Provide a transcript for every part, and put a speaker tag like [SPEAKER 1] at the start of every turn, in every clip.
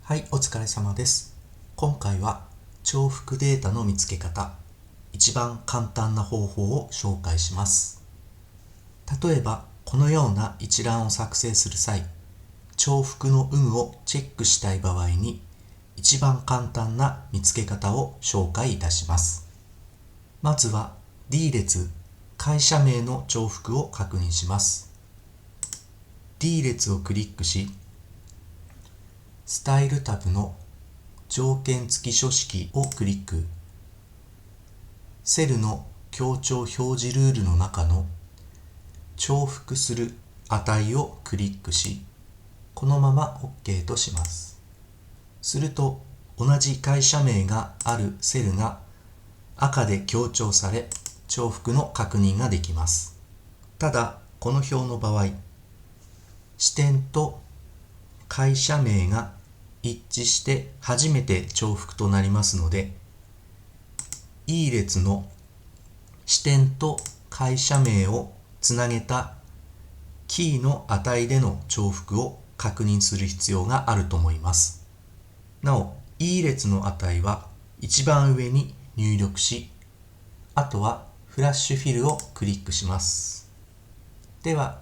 [SPEAKER 1] はい、お疲れ様です。今回は重複データの見つけ方、一番簡単な方法を紹介します。例えば、このような一覧を作成する際、重複の有無をチェックしたい場合に、一番簡単な見つけ方を紹介いたします。まずは D 列、会社名の重複を確認します。D 列をクリックし、スタイルタブの条件付き書式をクリック。セルの強調表示ルールの中の重複する値をクリックし、このまま OK とします。すると同じ会社名があるセルが赤で強調され、重複の確認ができます。ただ、この表の場合、支店と会社名が一致して初めて重複となりますので、E 列の支店と会社名をつなげたキーの値での重複を確認する必要があると思います。なお、E 列の値は一番上に入力し、あとはフラッシュフィルをクリックします。では、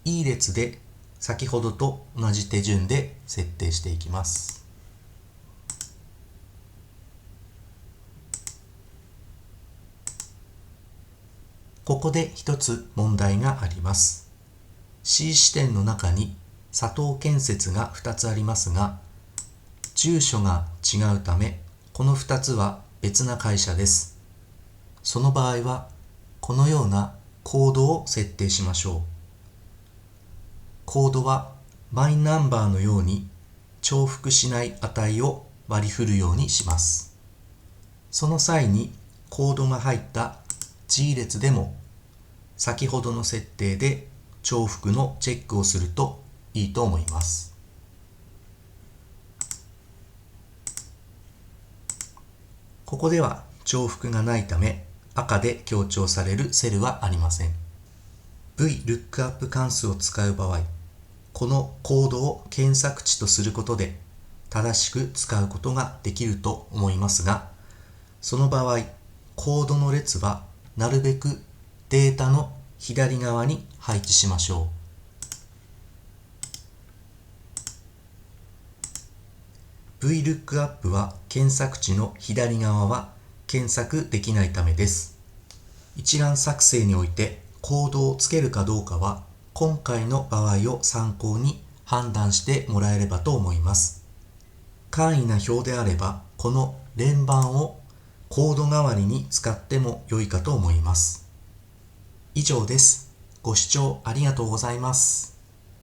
[SPEAKER 1] E 列で先ほどと同じ手順で設定していきます。ここで一つ問題があります。C 支店の中に佐藤建設が2つありますが、住所が違うため、この2つは別な会社です。その場合は、このようなコードを設定しましょう。コードはマイナンバーのように重複しない値を割り振るようにします。その際にコードが入った G 列でも先ほどの設定で重複のチェックをするといいと思います。ここでは重複がないため赤で強調されるセルはありません。VLOOKUP 関数を使う場合、このコードを検索値とすることで正しく使うことができると思いますが、その場合、コードの列はなるべくデータの左側に配置しましょう。VLOOKUP は検索値の左側は検索できないためです。一覧作成においてコードをつけるかどうかは今回の場合を参考に判断してもらえればと思います。簡易な表であればこの連番をコード代わりに使っても良いかと思います。以上です。ご視聴ありがとうございます。